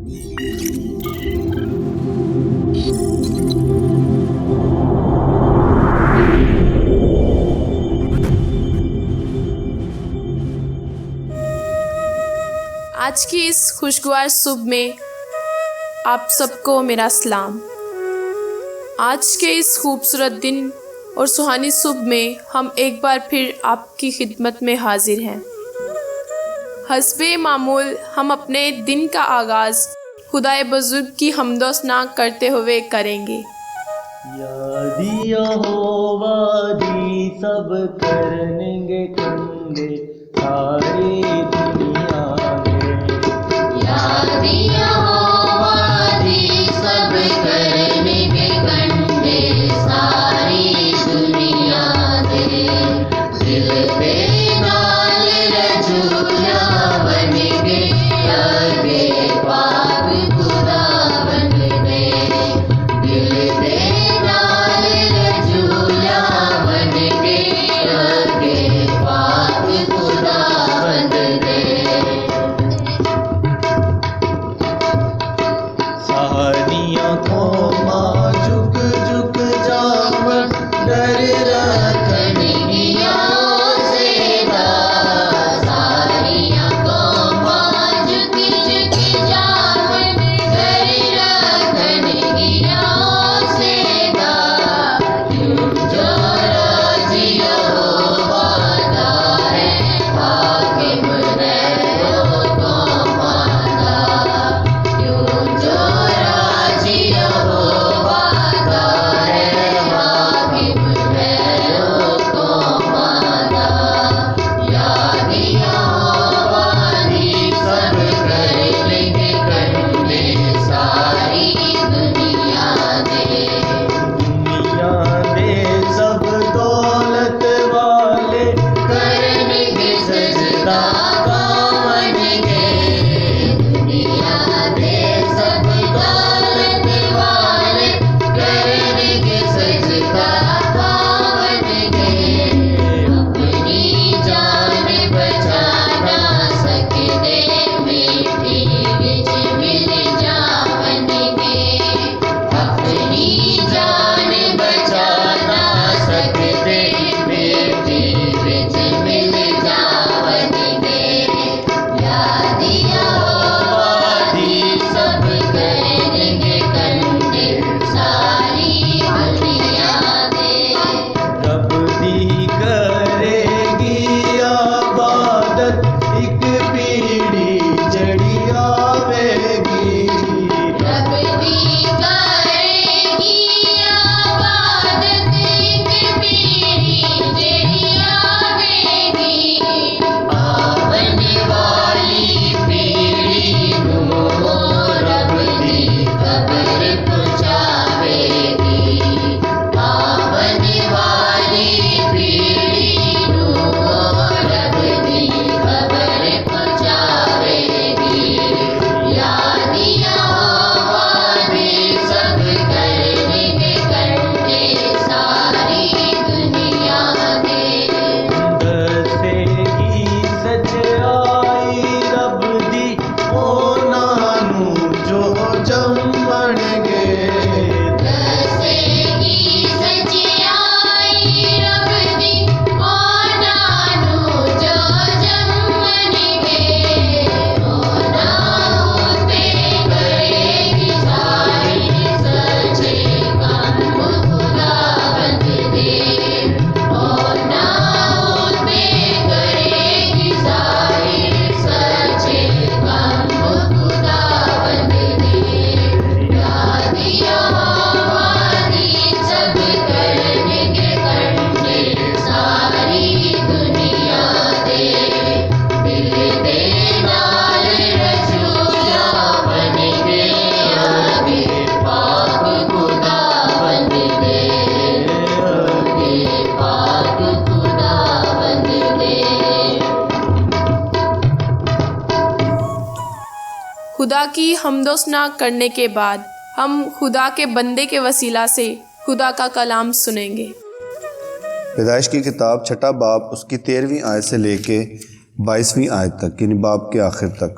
آج کی اس خوشگوار صبح میں آپ سب کو میرا سلام۔ آج کے اس خوبصورت دن اور سہانی صبح میں ہم ایک بار پھر آپ کی خدمت میں حاضر ہیں۔ حسب معمول ہم اپنے دن کا آغاز خدائے بزرگ کی حمد و ثنا کرتے ہوئے کریں گے۔ یادی یہوہ دی سب کریں گے کندے ساری دنیا میں، یادی یہوہ دی سب کریں گے کندے ساری دنیا دے، دل پہ نال رجولا بن گے اگے پاک خدا بن گے، دل پہ نال رجولا بن گے اگے پاک خدا بن گے۔ ساریاں قوماں جھک جھک جاون ڈر رکھن گیا سیدا، ساریاں قوماں جھک جھک جاون ڈر رکھن گیا سیدا، کیوں جو راج یہوہ دا ہے حاکم رہو قوماں دا، کیوں جو راج یہوہ دا ہے حاکم رہو قوماں دا، یادی یہوہ دی سب کریں گے کندے ساری دنیا دے، دنیا دے سب دولت والے کریں گے سجدہ پاون گے، دنیا دے سب دولت والے کریں گے سجدہ پاون گے، اپنی جان بچا نہ سکتے مٹی وچ مل جاون گے، اپنی جان بچا نہ سکتے مٹی وچ مل جاون گے، یادی یہوہ دی سب کریں گے کندے ساری دنیا دے، رب دی کرے گی عبادت ایک پیڑھی چڑھی آوے گی، رب دی کرے گی عبادت ایک پیڑھی جڑی آوے گی، آون والی پیڑھی نوں رب دی خبر پہنچاوے گی، آون والی پیڑھی نوں رب دی خبر پہنچاوے گی، یادی یہوہ دی سب کریں گے کندے ساری دنیا دے، دسے گی سچائی رب دی اونا نوں جو جمن گے، دسے گی سچائی رب دی اونا نوں جو جمن گے، اونا تے کرے گی ساری سچے کام خدا بند دے، اونا تے کرے گی ساری سچے کام خدا بند دے، یادی یہوہ دی سب کریں گے کندے ساری دنیا دے، دل دے نال رسولا بن گے اگے پاک خدا بن گے، اگے پاک خدا بن گے۔ خدا کی حمد و ثنا کرنے کے بعد ہم خدا کے بندے کے وسیلہ سے خدا کا کلام سنیں گے۔ پیدائش کی کتاب چھٹا باب اس کی 13ویں آیت سے لے کے 22ویں آیت تک، یعنی باب کے آخر تک۔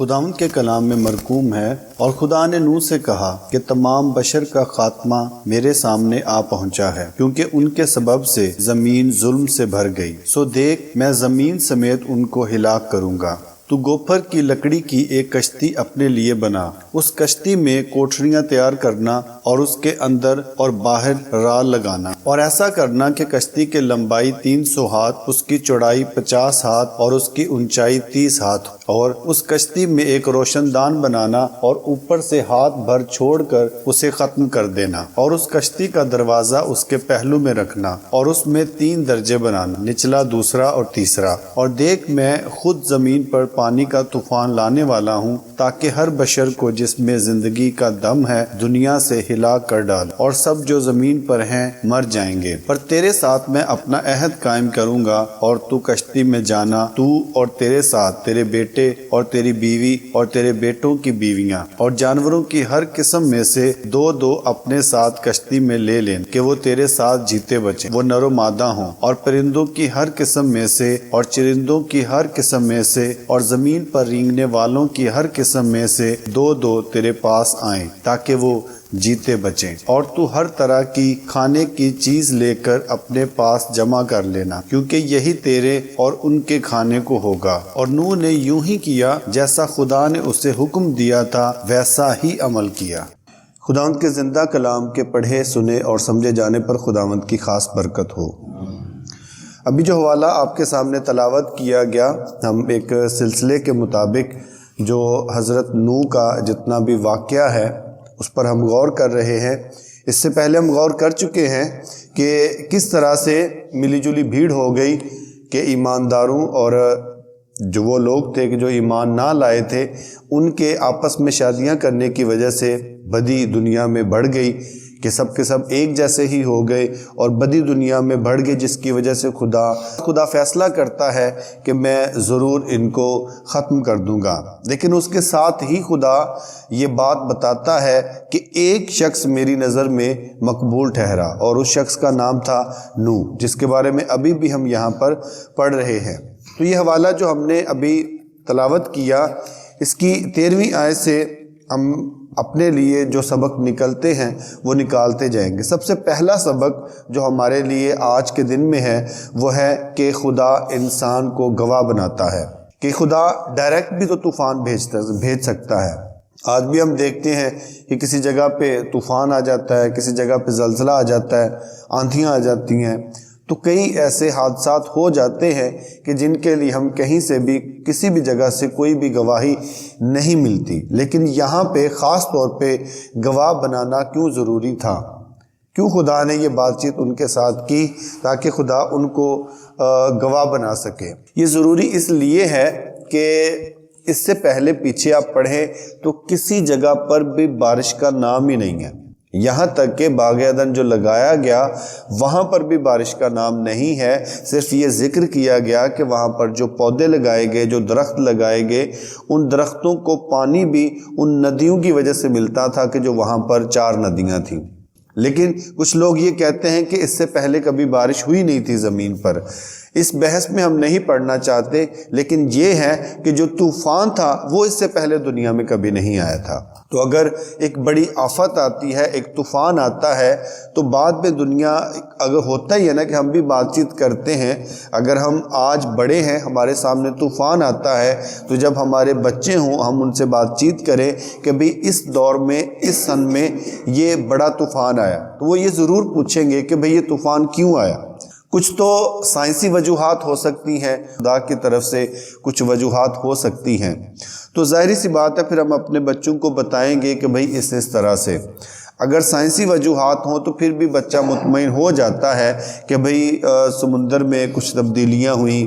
خداوند کے کلام میں مرقوم ہے، اور خدا نے نوح سے کہا کہ تمام بشر کا خاتمہ میرے سامنے آ پہنچا ہے، کیونکہ ان کے سبب سے زمین ظلم سے بھر گئی، سو دیکھ میں زمین سمیت ان کو ہلاک کروں گا۔ تو گوپھر کی لکڑی کی ایک کشتی اپنے لیے بنا، اس کشتی میں کوٹھریاں تیار کرنا اور اس کے اندر اور باہر رال لگانا، اور ایسا کرنا کہ کشتی کی لمبائی 300 ہاتھ، اس کی چوڑائی 50 ہاتھ اور اس کی اونچائی 30 ہاتھ، اور اس کشتی میں ایک روشن دان بنانا اور اوپر سے ہاتھ بھر چھوڑ کر اسے ختم کر دینا، اور اس کشتی کا دروازہ اس کے پہلو میں رکھنا، اور اس میں 3 درجے بنانا، نچلا، دوسرا اور تیسرا۔ اور دیکھ میں خود زمین پر پانی کا طوفان لانے والا ہوں، تاکہ ہر بشر کو جس میں زندگی کا دم ہے دنیا سے ہلاک کر ڈال، اور سب جو زمین پر ہیں مر جائیں گے۔ پر تیرے ساتھ میں اپنا عہد قائم کروں گا، اور تو کشتی میں جانا، تو اور تیرے ساتھ تیرے بیٹے اور تیری بیوی اور تیرے بیٹوں کی بیویاں، اور جانوروں کی ہر قسم میں سے 2 اپنے ساتھ کشتی میں لے لیں، کہ وہ تیرے ساتھ جیتے بچیں، وہ نر و مادہ ہوں، اور پرندوں کی ہر قسم میں سے اور چرندوں کی ہر قسم میں سے اور زمین پر رینگنے والوں کی ہر قسم میں سے 2 تیرے پاس آئیں، تاکہ وہ جیتے بچیں۔ اور تو ہر طرح کی کھانے کی چیز لے کر اپنے پاس جمع کر لینا، کیونکہ یہی تیرے اور ان کے کھانے کو ہوگا۔ اور نوح نے یوں ہی کیا، جیسا خدا نے اسے حکم دیا تھا ویسا ہی عمل کیا۔ خداوند کے زندہ کلام کے پڑھے سنے اور سمجھے جانے پر خداوند کی خاص برکت ہو۔ ابھی جو حوالہ آپ کے سامنے تلاوت کیا گیا، ہم ایک سلسلے کے مطابق جو حضرت نوح کا جتنا بھی واقعہ ہے اس پر ہم غور کر رہے ہیں۔ اس سے پہلے ہم غور کر چکے ہیں کہ کس طرح سے ملی جلی بھیڑ ہو گئی کہ ایمانداروں اور جو وہ لوگ تھے کہ جو ایمان نہ لائے تھے، ان کے آپس میں شادیاں کرنے کی وجہ سے بدی دنیا میں بڑھ گئی، کہ سب کے سب ایک جیسے ہی ہو گئے اور بدی دنیا میں بڑھ گئی، جس کی وجہ سے خدا فیصلہ کرتا ہے کہ میں ضرور ان کو ختم کر دوں گا۔ لیکن اس کے ساتھ ہی خدا یہ بات بتاتا ہے کہ ایک شخص میری نظر میں مقبول ٹھہرا، اور اس شخص کا نام تھا نوح، جس کے بارے میں ابھی بھی ہم یہاں پر پڑھ رہے ہیں۔ تو یہ حوالہ جو ہم نے ابھی تلاوت کیا، اس کی 13ویں آیت سے ہم اپنے لیے جو سبق نکلتے ہیں وہ نکالتے جائیں گے۔ سب سے پہلا سبق جو ہمارے لیے آج کے دن میں ہے وہ ہے کہ خدا انسان کو گواہ بناتا ہے، کہ خدا ڈائریکٹ بھی تو طوفان بھیج سکتا ہے۔ آج بھی ہم دیکھتے ہیں کہ کسی جگہ پہ طوفان آ جاتا ہے، کسی جگہ پہ زلزلہ آ جاتا ہے، آندھیاں آ جاتی ہیں، تو کئی ایسے حادثات ہو جاتے ہیں کہ جن کے لیے ہم کہیں سے بھی کسی بھی جگہ سے کوئی بھی گواہی نہیں ملتی۔ لیکن یہاں پہ خاص طور پہ گواہ بنانا کیوں ضروری تھا؟ کیوں خدا نے یہ بات چیت ان کے ساتھ کی تاکہ خدا ان کو گواہ بنا سکے؟ یہ ضروری اس لیے ہے کہ اس سے پہلے پیچھے آپ پڑھیں تو کسی جگہ پر بھی بارش کا نام ہی نہیں ہے، یہاں تک کہ باغ عدن جو لگایا گیا وہاں پر بھی بارش کا نام نہیں ہے۔ صرف یہ ذکر کیا گیا کہ وہاں پر جو پودے لگائے گئے، جو درخت لگائے گئے، ان درختوں کو پانی بھی ان ندیوں کی وجہ سے ملتا تھا کہ جو وہاں پر 4 ندیاں تھیں۔ لیکن کچھ لوگ یہ کہتے ہیں کہ اس سے پہلے کبھی بارش ہوئی نہیں تھی زمین پر۔ اس بحث میں ہم نہیں پڑھنا چاہتے، لیکن یہ ہے کہ جو طوفان تھا وہ اس سے پہلے دنیا میں کبھی نہیں آیا تھا۔ تو اگر ایک بڑی آفت آتی ہے، ایک طوفان آتا ہے، تو بعد میں دنیا اگر ہوتا ہی ہے نا کہ ہم بھی بات چیت کرتے ہیں، اگر ہم آج بڑے ہیں ہمارے سامنے طوفان آتا ہے تو جب ہمارے بچے ہوں ہم ان سے بات چیت کریں کہ بھئی اس دور میں، اس سن میں یہ بڑا طوفان آیا، تو وہ یہ ضرور پوچھیں گے کہ بھئی یہ طوفان کیوں آیا۔ کچھ تو سائنسی وجوہات ہو سکتی ہیں، خدا کی طرف سے کچھ وجوہات ہو سکتی ہیں، تو ظاہری سی بات ہے پھر ہم اپنے بچوں کو بتائیں گے کہ بھئی اس طرح سے۔ اگر سائنسی وجوہات ہوں تو پھر بھی بچہ مطمئن ہو جاتا ہے کہ بھئی سمندر میں کچھ تبدیلیاں ہوئیں،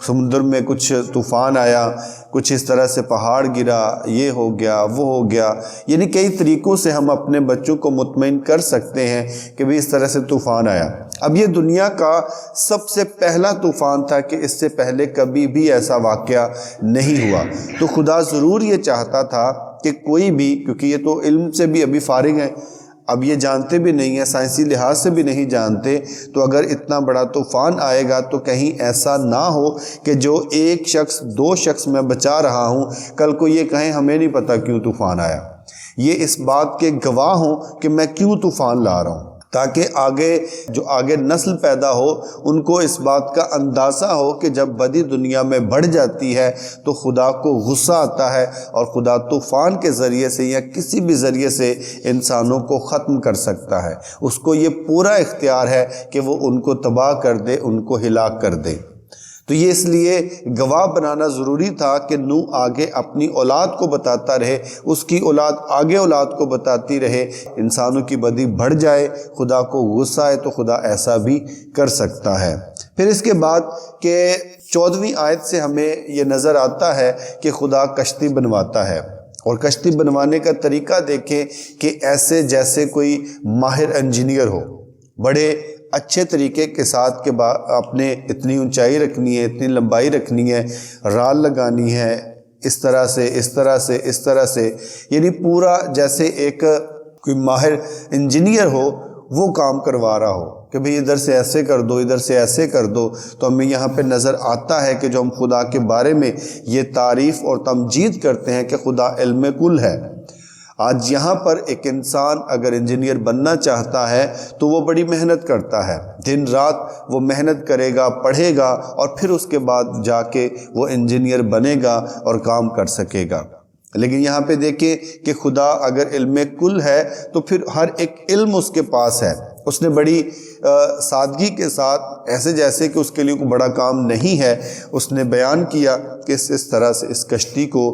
سمندر میں کچھ طوفان آیا، کچھ اس طرح سے پہاڑ گرا، یہ ہو گیا، وہ ہو گیا، یعنی کئی طریقوں سے ہم اپنے بچوں کو مطمئن کر سکتے ہیں کہ بھی اس طرح سے طوفان آیا۔ اب یہ دنیا کا سب سے پہلا طوفان تھا کہ اس سے پہلے کبھی بھی ایسا واقعہ نہیں ہوا، تو خدا ضرور یہ چاہتا تھا کہ کوئی بھی، کیونکہ یہ تو علم سے بھی ابھی فارغ ہیں، اب یہ جانتے بھی نہیں ہیں، سائنسی لحاظ سے بھی نہیں جانتے، تو اگر اتنا بڑا طوفان آئے گا تو کہیں ایسا نہ ہو کہ جو ایک شخص 2 شخص میں بچا رہا ہوں کل کو یہ کہیں ہمیں نہیں پتہ کیوں طوفان آیا، یہ اس بات کے گواہ ہوں کہ میں کیوں طوفان لا رہا ہوں، تاکہ آگے نسل پیدا ہو ان کو اس بات کا اندازہ ہو کہ جب بدی دنیا میں بڑھ جاتی ہے تو خدا کو غصہ آتا ہے اور خدا طوفان کے ذریعے سے یا کسی بھی ذریعے سے انسانوں کو ختم کر سکتا ہے، اس کو یہ پورا اختیار ہے کہ وہ ان کو تباہ کر دے، ان کو ہلاک کر دے۔ تو یہ اس لیے گواہ بنانا ضروری تھا کہ نوح آگے اپنی اولاد کو بتاتا رہے، اس کی اولاد آگے اولاد کو بتاتی رہے، انسانوں کی بدی بڑھ جائے، خدا کو غصہ ہے تو خدا ایسا بھی کر سکتا ہے۔ پھر اس کے بعد کہ 14ویں آیت سے ہمیں یہ نظر آتا ہے کہ خدا کشتی بنواتا ہے، اور کشتی بنوانے کا طریقہ دیکھیں کہ ایسے جیسے کوئی ماہر انجینئر ہو، بڑے اچھے طریقے کے ساتھ کہ اپنے اتنی اونچائی رکھنی ہے، اتنی لمبائی رکھنی ہے، رال لگانی ہے، اس طرح سے، یعنی پورا جیسے ایک کوئی ماہر انجینئر ہو وہ کام کروا رہا ہو کہ بھئی ادھر سے ایسے کر دو، ادھر سے ایسے کر دو۔ تو ہمیں یہاں پہ نظر آتا ہے کہ جو ہم خدا کے بارے میں یہ تعریف اور تمجید کرتے ہیں کہ خدا علم کل ہے، آج یہاں پر ایک انسان اگر انجینئر بننا چاہتا ہے تو وہ بڑی محنت کرتا ہے، دن رات وہ محنت کرے گا، پڑھے گا، اور پھر اس کے بعد جا کے وہ انجینئر بنے گا اور کام کر سکے گا۔ لیکن یہاں پہ دیکھیں کہ خدا اگر علم کل ہے تو پھر ہر ایک علم اس کے پاس ہے، اس نے بڑی سادگی کے ساتھ ایسے جیسے کہ اس کے لیے کوئی بڑا کام نہیں ہے، اس نے بیان کیا کہ اس طرح سے اس کشتی کو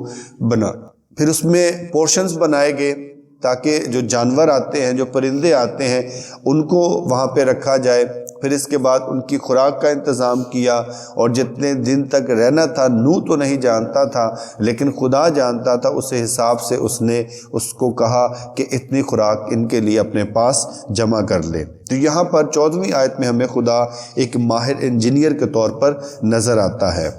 بنا، پھر اس میں پورشنز بنائے گئے تاکہ جو جانور آتے ہیں، جو پرندے آتے ہیں، ان کو وہاں پہ رکھا جائے، پھر اس کے بعد ان کی خوراک کا انتظام کیا، اور جتنے دن تک رہنا تھا نوح تو نہیں جانتا تھا لیکن خدا جانتا تھا، اس حساب سے اس نے اس کو کہا کہ اتنی خوراک ان کے لیے اپنے پاس جمع کر لے۔ تو یہاں پر 14ویں آیت میں ہمیں خدا ایک ماہر انجینئر کے طور پر نظر آتا ہے۔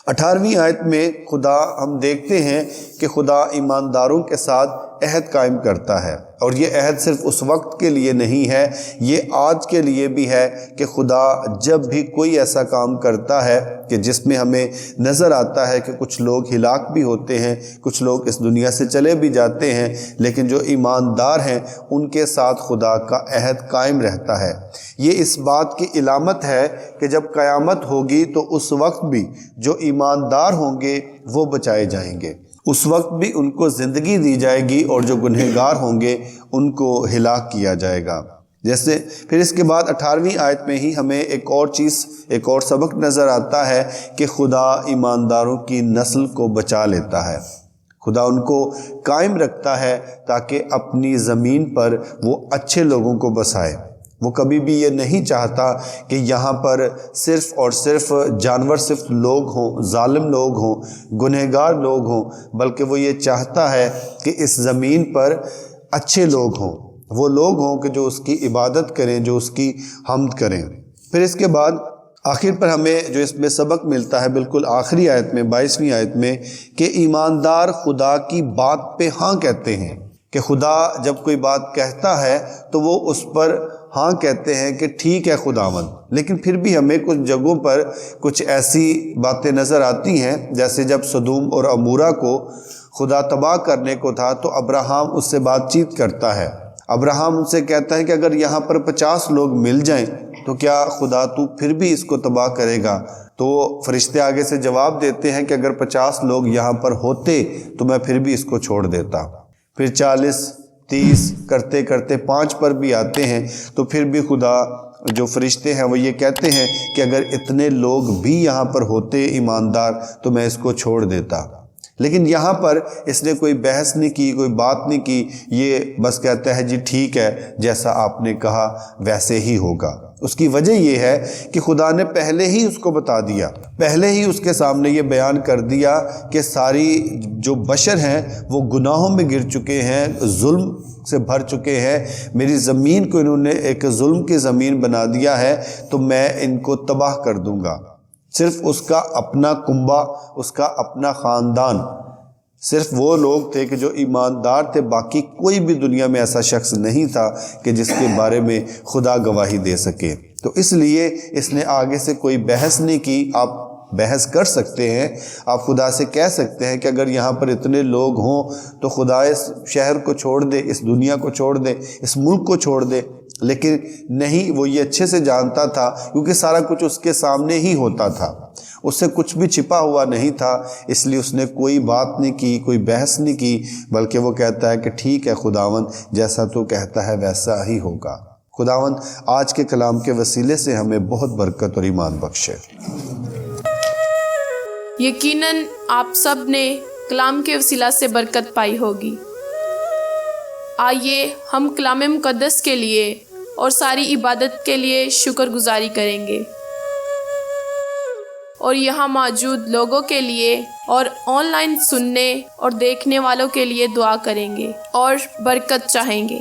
18ویں آیت میں خدا ہم دیکھتے ہیں کہ خدا ایمانداروں کے ساتھ عہد قائم کرتا ہے، اور یہ عہد صرف اس وقت کے لیے نہیں ہے، یہ آج کے لیے بھی ہے کہ خدا جب بھی کوئی ایسا کام کرتا ہے کہ جس میں ہمیں نظر آتا ہے کہ کچھ لوگ ہلاک بھی ہوتے ہیں، کچھ لوگ اس دنیا سے چلے بھی جاتے ہیں، لیکن جو ایماندار ہیں ان کے ساتھ خدا کا عہد قائم رہتا ہے۔ یہ اس بات کی علامت ہے کہ جب قیامت ہوگی تو اس وقت بھی جو ایماندار ہوں گے وہ بچائے جائیں گے، اس وقت بھی ان کو زندگی دی جائے گی، اور جو گنہگار ہوں گے ان کو ہلاک کیا جائے گا۔ جیسے پھر اس کے بعد 18ویں آیت میں ہی ہمیں ایک اور سبق نظر آتا ہے کہ خدا ایمانداروں کی نسل کو بچا لیتا ہے، خدا ان کو قائم رکھتا ہے تاکہ اپنی زمین پر وہ اچھے لوگوں کو بسائے۔ وہ کبھی بھی یہ نہیں چاہتا کہ یہاں پر صرف اور صرف جانور صرف لوگ ہوں، ظالم لوگ ہوں، گنہگار لوگ ہوں، بلکہ وہ یہ چاہتا ہے کہ اس زمین پر اچھے لوگ ہوں، وہ لوگ ہوں کہ جو اس کی عبادت کریں، جو اس کی حمد کریں۔ پھر اس کے بعد آخر پر ہمیں جو اس میں سبق ملتا ہے بالکل آخری آیت میں 22ویں آیت میں کہ ایماندار خدا کی بات پہ ہاں کہتے ہیں، کہ خدا جب کوئی بات کہتا ہے تو وہ اس پر ہاں کہتے ہیں کہ ٹھیک ہے خداوند۔ لیکن پھر بھی ہمیں کچھ جگہوں پر کچھ ایسی باتیں نظر آتی ہیں، جیسے جب سدوم اور عمورہ کو خدا تباہ کرنے کو تھا تو ابراہیم اس سے بات چیت کرتا ہے، ابراہیم ان سے کہتا ہے کہ اگر یہاں پر 50 لوگ مل جائیں تو کیا خدا تو پھر بھی اس کو تباہ کرے گا؟ تو فرشتے آگے سے جواب دیتے ہیں کہ اگر 50 لوگ یہاں پر ہوتے تو میں پھر بھی اس کو چھوڑ دیتا۔ پھر 40 30 کرتے کرتے 5 پر بھی آتے ہیں، تو پھر بھی خدا جو فرشتے ہیں وہ یہ کہتے ہیں کہ اگر اتنے لوگ بھی یہاں پر ہوتے ایماندار تو میں اس کو چھوڑ دیتا۔ لیکن یہاں پر اس نے کوئی بحث نہیں کی، کوئی بات نہیں کی، یہ بس کہتا ہے جی ٹھیک ہے، جیسا آپ نے کہا ویسے ہی ہوگا۔ اس کی وجہ یہ ہے کہ خدا نے پہلے ہی اس کو بتا دیا، پہلے ہی اس کے سامنے یہ بیان کر دیا کہ ساری جو بشر ہیں وہ گناہوں میں گر چکے ہیں، ظلم سے بھر چکے ہیں، میری زمین کو انہوں نے ایک ظلم کی زمین بنا دیا ہے، تو میں ان کو تباہ کر دوں گا۔ صرف اس کا اپنا کنبہ، اس کا اپنا خاندان صرف وہ لوگ تھے کہ جو ایماندار تھے، باقی کوئی بھی دنیا میں ایسا شخص نہیں تھا کہ جس کے بارے میں خدا گواہی دے سکے۔ تو اس لیے اس نے آگے سے کوئی بحث نہیں کی۔ آپ بحث کر سکتے ہیں، آپ خدا سے کہہ سکتے ہیں کہ اگر یہاں پر اتنے لوگ ہوں تو خدا اس شہر کو چھوڑ دے، اس دنیا کو چھوڑ دے، اس ملک کو چھوڑ دے، لیکن نہیں، وہ یہ اچھے سے جانتا تھا کیونکہ سارا کچھ اس کے سامنے ہی ہوتا تھا، اس سے کچھ بھی چھپا ہوا نہیں تھا، اس لیے اس نے کوئی بات نہیں کی، کوئی بحث نہیں کی، بلکہ وہ کہتا ہے کہ ٹھیک ہے خداوند، جیسا تو کہتا ہے ویسا ہی ہوگا۔ خداوند آج کے کلام کے وسیلے سے ہمیں بہت برکت اور ایمان بخشے۔ یقیناً آپ سب نے کلام کے وسیلہ سے برکت پائی ہوگی۔ آئیے ہم کلام مقدس کے لیے اور ساری عبادت کے لیے شکر گزاری کریں گے، اور یہاں موجود لوگوں کے لیے اور آن لائن سننے اور دیکھنے والوں کے لیے دعا کریں گے اور برکت چاہیں گے۔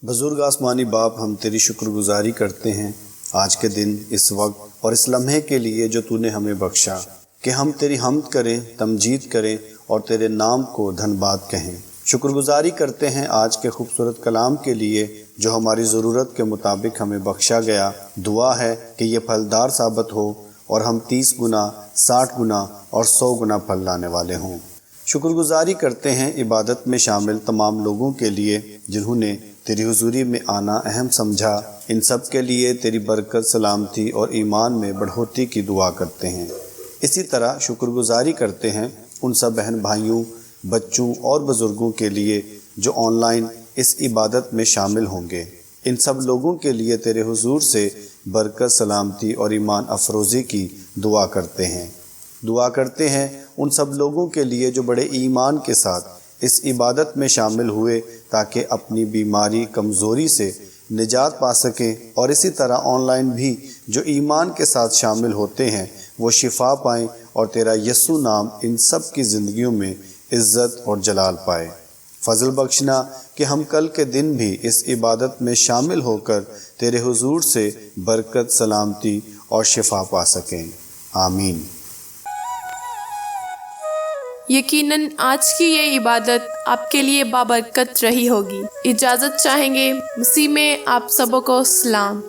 بزرگ آسمانی باپ، ہم تیری شکر گزاری کرتے ہیں آج کے دن، اس وقت اور اس لمحے کے لیے جو تو نے ہمیں بخشا، کہ ہم تیری حمد کریں، تمجید کریں اور تیرے نام کو دھن باد کہیں۔ شکر گزاری کرتے ہیں آج کے خوبصورت کلام کے لیے جو ہماری ضرورت کے مطابق ہمیں بخشا گیا۔ دعا ہے کہ یہ پھلدار ثابت ہو اور ہم 30 گنا، 60 گنا اور 100 گنا پھل لانے والے ہوں۔ شکر گزاری کرتے ہیں عبادت میں شامل تمام لوگوں کے لیے جنہوں نے تیری حضوری میں آنا اہم سمجھا، ان سب کے لیے تیری برکت، سلامتی اور ایمان میں بڑھوتری کی دعا کرتے ہیں۔ اسی طرح شکر گزاری کرتے ہیں ان سب بہن بھائیوں، بچوں اور بزرگوں کے لیے جو آن لائن اس عبادت میں شامل ہوں گے۔ ان سب لوگوں کے لیے تیرے حضور سے برکت، سلامتی اور ایمان افروزی کی دعا کرتے ہیں۔ دعا کرتے ہیں ان سب لوگوں کے لیے جو بڑے ایمان کے ساتھ اس عبادت میں شامل ہوئے تاکہ اپنی بیماری، کمزوری سے نجات پا سکیں، اور اسی طرح آن لائن بھی جو ایمان کے ساتھ شامل ہوتے ہیں وہ شفا پائیں اور تیرا یسوع نام ان سب کی زندگیوں میں عزت اور جلال پائے۔ فضل بخشنا کہ ہم کل کے دن بھی اس عبادت میں شامل ہو کر تیرے حضور سے برکت، سلامتی اور شفا پا سکیں۔ آمین۔ یقیناً آج کی یہ عبادت آپ کے لیے بابرکت رہی ہوگی۔ اجازت چاہیں گے۔ مسیح میں آپ سبوں کو سلام۔